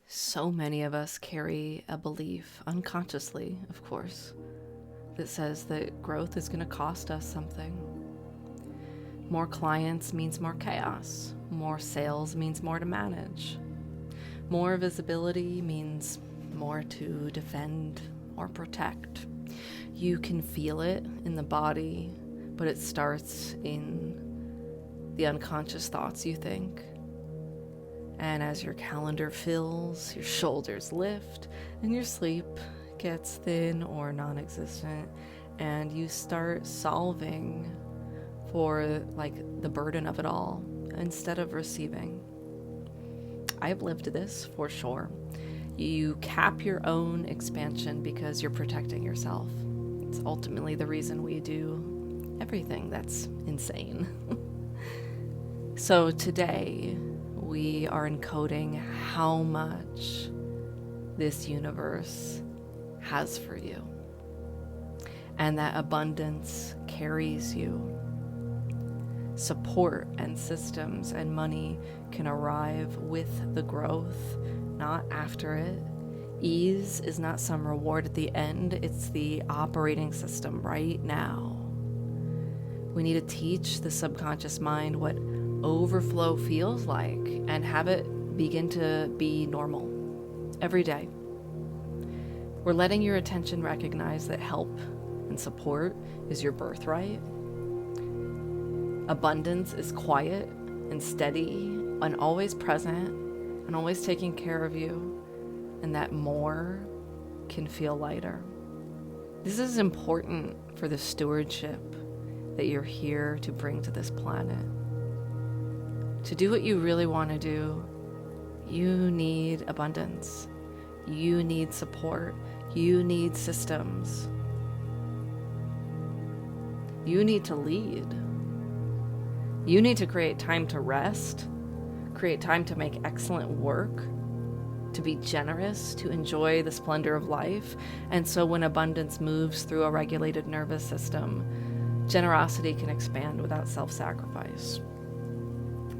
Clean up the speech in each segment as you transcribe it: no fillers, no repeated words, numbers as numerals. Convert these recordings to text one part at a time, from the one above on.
So many of us carry a belief, unconsciously, of course, that says that growth is going to cost us something. More clients means more chaos. More sales means more to manage. More visibility means more to defend or protect. You can feel it in the body, but it starts in the unconscious thoughts you think. And as your calendar fills, your shoulders lift, and your sleep gets thin or non-existent, and you start solving for the burden of it all instead of receiving. I've lived this for sure. You cap your own expansion because you're protecting yourself. It's ultimately the reason we do everything that's insane. So today, we are encoding how much this universe has for you, and that abundance carries you. Support and systems and money can arrive with the growth, not after it. Ease is not some reward at the end, it's the operating system right now. We need to teach the subconscious mind what overflow feels like and have it begin to be normal every day. We're letting your attention recognize that help and support is your birthright. Abundance is quiet and steady and always present and always taking care of you, and that more can feel lighter. This is important for the stewardship that you're here to bring to this planet. To do what you really want to do, you need abundance. You need support. You need systems. You need to lead. You need to create time to rest, create time to make excellent work, to be generous, to enjoy the splendor of life. And so when abundance moves through a regulated nervous system, generosity can expand without self-sacrifice.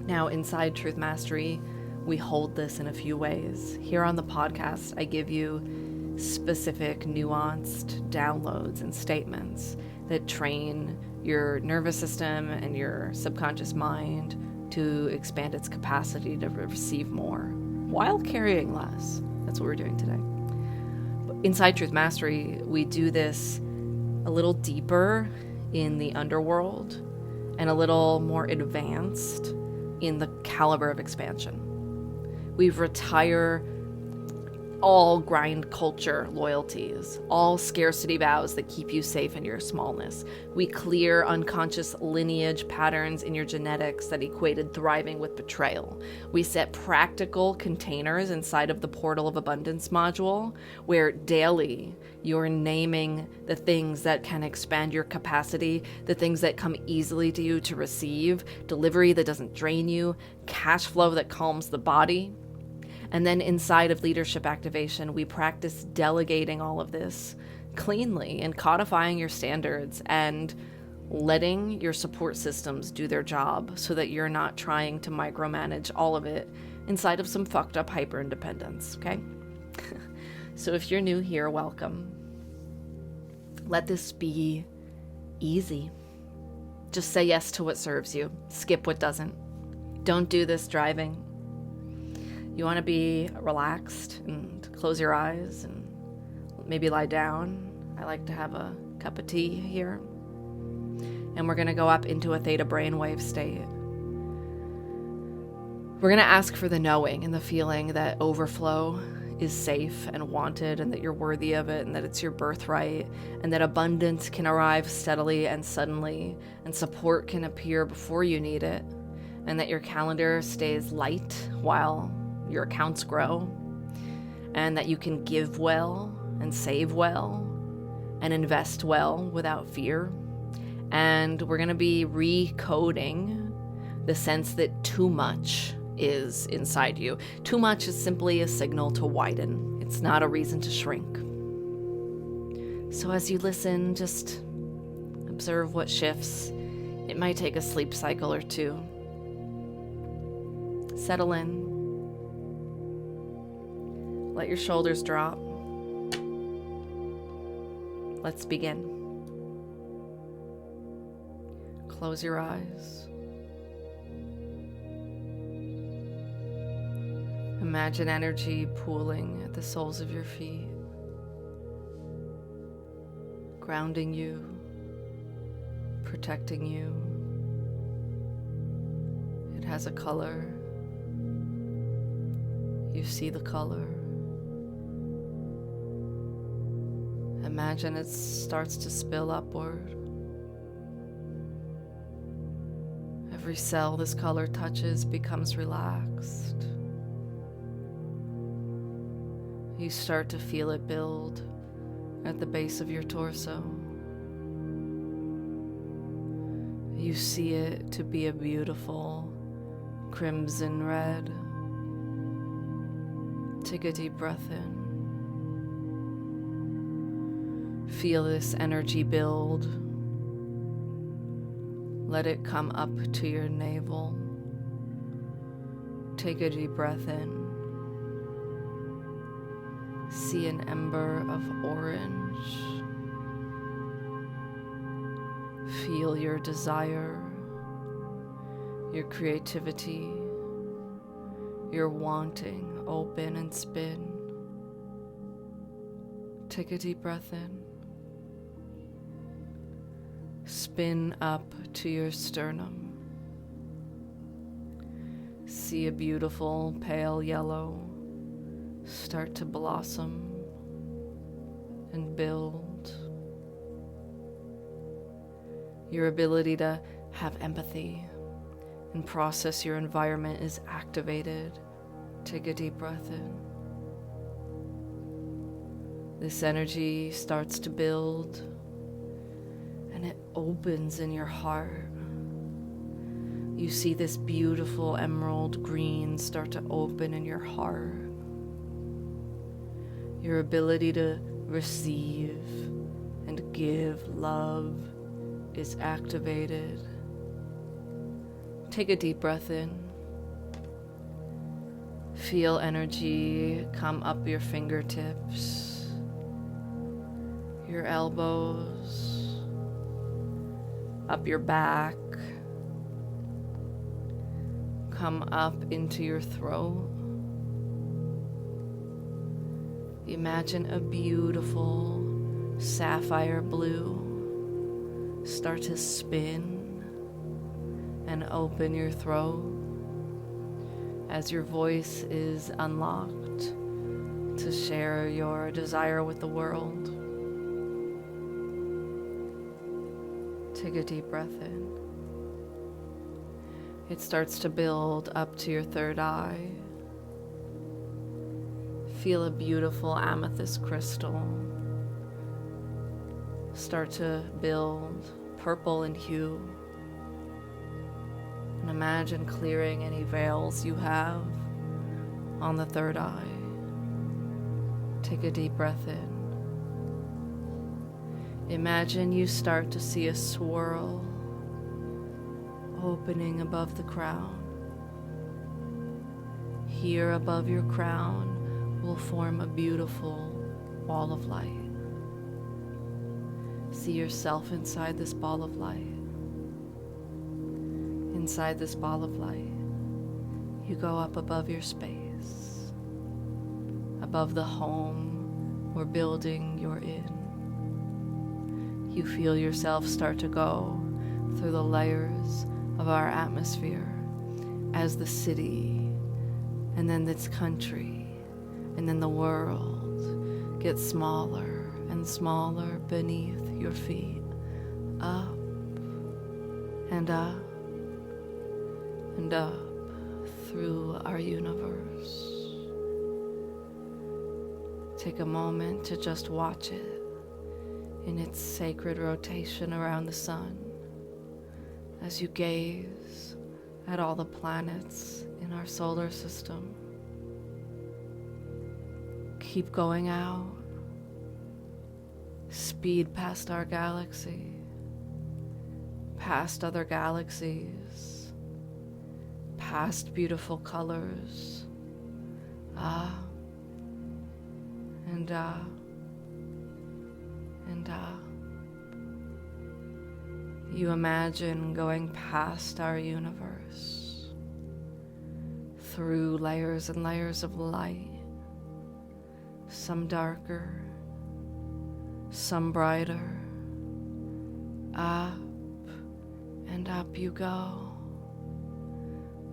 Now, inside Truth Mastery, we hold this in a few ways. Here on the podcast, I give you specific, nuanced downloads and statements that train your nervous system and your subconscious mind to expand its capacity to receive more while carrying less. That's what we're doing today. Inside Truth Mastery, we do this a little deeper in the underworld and a little more advanced in the caliber of expansion. We retire all grind culture loyalties, all scarcity vows that keep you safe in your smallness. We clear unconscious lineage patterns in your genetics that equated thriving with betrayal. We set practical containers inside of the Portal of Abundance module, where daily you're naming the things that can expand your capacity, the things that come easily to you to receive, delivery that doesn't drain you, cash flow that calms the body. And then inside of leadership activation, we practice delegating all of this cleanly and codifying your standards and letting your support systems do their job so that you're not trying to micromanage all of it inside of some fucked up hyper independence, okay? So if you're new here, welcome. Let this be easy. Just say yes to what serves you. Skip what doesn't. Don't do this driving. You want to be relaxed and close your eyes and maybe lie down. I like to have a cup of tea here. And we're going to go up into a theta brainwave state. We're going to ask for the knowing and the feeling that overflow is safe and wanted, and that you're worthy of it, and that it's your birthright, and that abundance can arrive steadily and suddenly, and support can appear before you need it, and that your calendar stays light while your accounts grow, and that you can give well and save well and invest well without fear. And we're going to be recoding the sense that too much is inside you. Too much is simply a signal to widen. It's not a reason to shrink. So as you listen, just observe what shifts. It might take a sleep cycle or two. Settle in. Let your shoulders drop. Let's begin. Close your eyes. Imagine energy pooling at the soles of your feet, grounding you, protecting you. It has a color. You see the color. Imagine it starts to spill upward. Every cell this color touches becomes relaxed. You start to feel it build at the base of your torso. You see it to be a beautiful crimson red. Take a deep breath in. Feel this energy build. Let it come up to your navel. Take a deep breath in. See an ember of orange. Feel your desire, your creativity, your wanting open and spin. Take a deep breath in. Spin up to your sternum. See a beautiful pale yellow start to blossom and build. Your ability to have empathy and process your environment is activated. Take a deep breath in. This energy starts to build and it opens in your heart. You see this beautiful emerald green start to open in your heart. Your ability to receive and give love is activated. Take a deep breath in. Feel energy come up your fingertips, your elbows, up your back, come up into your throat. Imagine a beautiful sapphire blue start to spin and open your throat as your voice is unlocked to share your desire with the world. Take a deep breath in. It starts to build up to your third eye. Feel a beautiful amethyst crystal start to build, purple in hue. And imagine clearing any veils you have on the third eye. Take a deep breath in. Imagine you start to see a swirl opening above the crown. Here above your crown will form a beautiful ball of light. See yourself inside this ball of light. Inside this ball of light, you go up above your space, above the home or building you're in. You feel yourself start to go through the layers of our atmosphere as the city, and then this country, and then the world gets smaller and smaller beneath your feet, up and up and up through our universe. Take a moment to just watch it in its sacred rotation around the sun as you gaze at all the planets in our solar system. Keep going out. Speed past our galaxy, past other galaxies, past beautiful colors, and you imagine going past our universe, through layers and layers of light, some darker, some brighter. Up and up you go,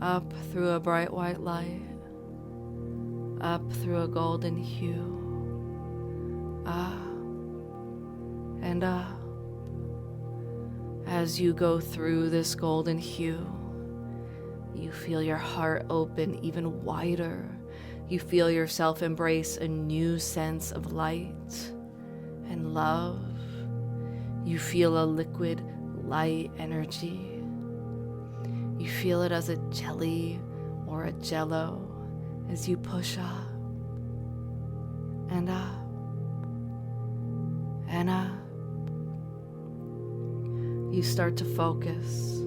up througthrough a bright white light, up through a golden hue, up and up. As you go through this golden hue, you feel your heart open even wider. You feel yourself embrace a new sense of light and love. You feel a liquid light energy. You feel it as a jelly or a jello as you push up and up and up. You start to focus.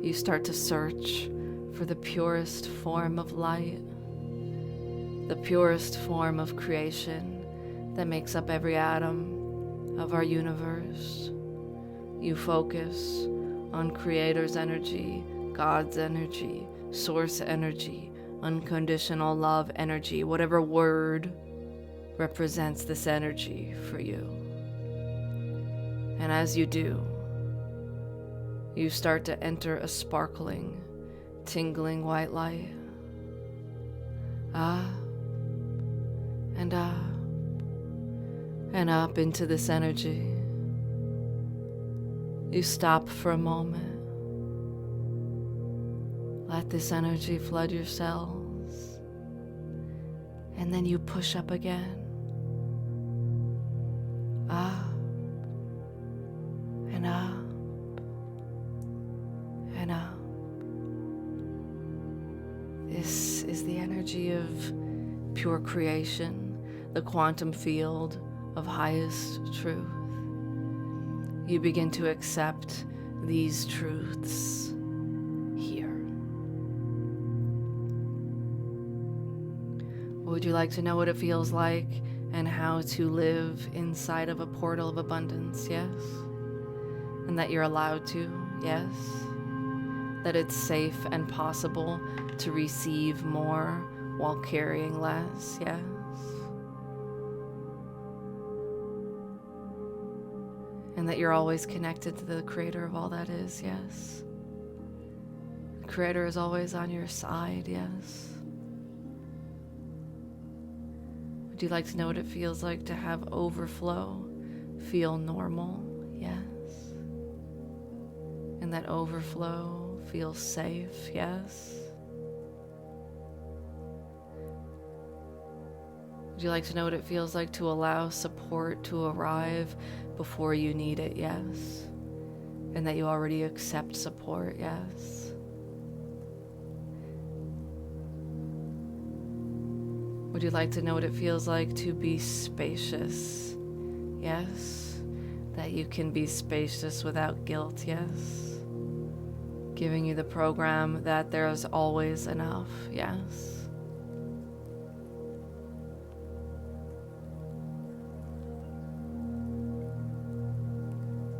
You start to search for the purest form of light, the purest form of creation that makes up every atom of our universe. You focus on Creator's energy, God's energy, Source energy, unconditional love energy, whatever word represents this energy for you. And as you do, you start to enter a sparkling, tingling white light. Up and up and up into this energy. You stop for a moment. Let this energy flood your cells. And then you push up again. Up and up and up. This is the energy of pure creation, the quantum field of highest truth. You begin to accept these truths here. Would you like to know what it feels like and how to live inside of a portal of abundance? Yes. And that you're allowed to? Yes. That it's safe and possible to receive more while carrying less? Yes. And that you're always connected to the Creator of all that is? Yes. The Creator is always on your side? Yes. Would you like to know what it feels like to have overflow feel normal? Yes. And that overflow feels safe? Yes. Would you like to know what it feels like to allow support to arrive before you need it? Yes. And that you already accept support? Yes. Would you like to know what it feels like to be spacious? Yes. That you can be spacious without guilt? Yes. Giving you the program that there's always enough? Yes.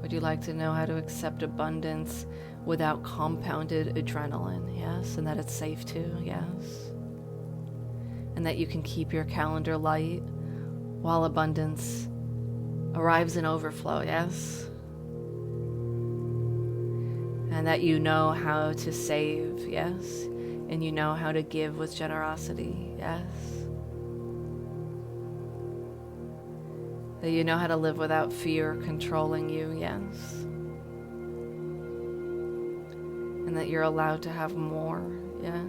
Would you like to know how to accept abundance without compounded adrenaline? Yes. And that it's safe too? Yes. And that you can keep your calendar light while abundance arrives in overflow? Yes. And that you know how to save? Yes. And you know how to give with generosity? Yes. That you know how to live without fear controlling you? Yes. And that you're allowed to have more? Yes.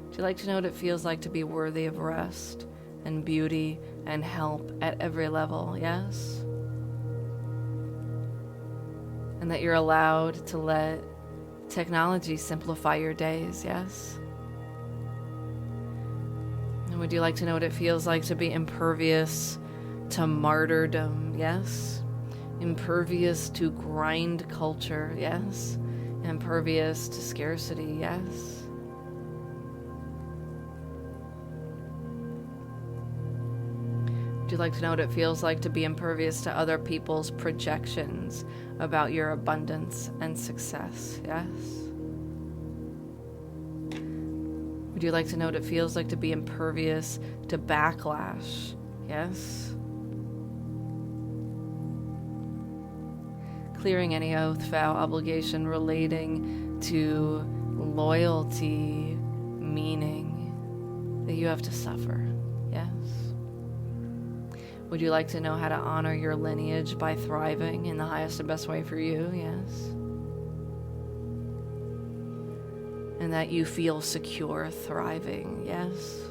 Would you like to know what it feels like to be worthy of rest and beauty and help at every level? Yes. And that you're allowed to let technology simplify your days? Yes. And would you like to know what it feels like to be impervious to martyrdom? Yes. Impervious to grind culture? Yes. Impervious to scarcity? Yes. Would you like to know what it feels like to be impervious to other people's projections about your abundance and success? Yes. Would you like to know what it feels like to be impervious to backlash? Yes. Clearing any oath, vow, obligation relating to loyalty, meaning that you have to suffer. Yes. Would you like to know how to honor your lineage by thriving in the highest and best way for you? Yes. And that you feel secure thriving. Yes.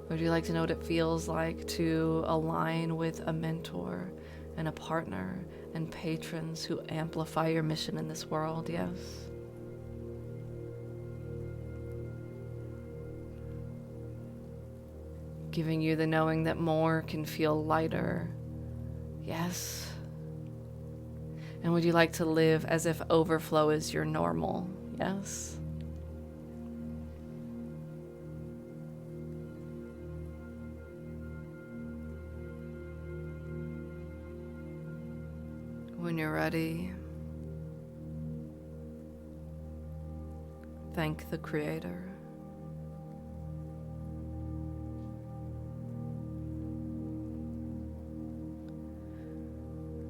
Would you like to know what it feels like to align with a mentor and a partner and patrons who amplify your mission in this world? Yes. Giving you the knowing that more can feel lighter. Yes. And would you like to live as if overflow is your normal? Yes. When you're ready, thank the Creator.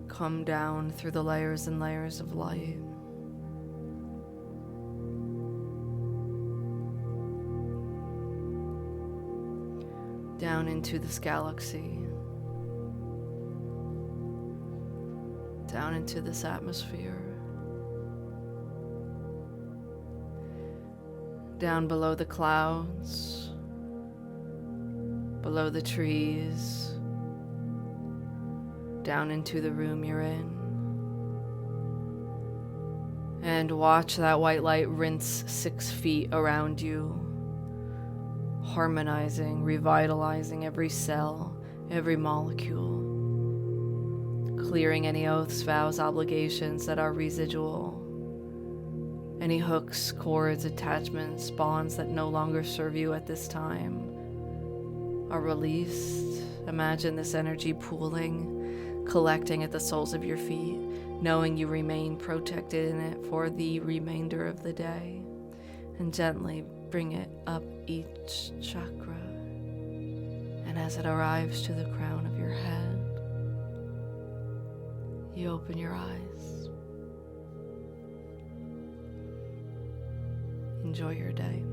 Come down through the layers and layers of light. Down into this galaxy. Down into this atmosphere. Down below the clouds. Below the trees. Down into the room you're in. And watch that white light rinse 6 feet around you, harmonizing, revitalizing every cell, every molecule, clearing any oaths, vows, obligations that are residual, any hooks, cords, attachments, bonds that no longer serve you at this time are released. Imagine this energy pooling, collecting at the soles of your feet, knowing you remain protected in it for the remainder of the day, and gently bring it up each chakra. And as it arrives to the crown of your head, you open your eyes. Enjoy your day.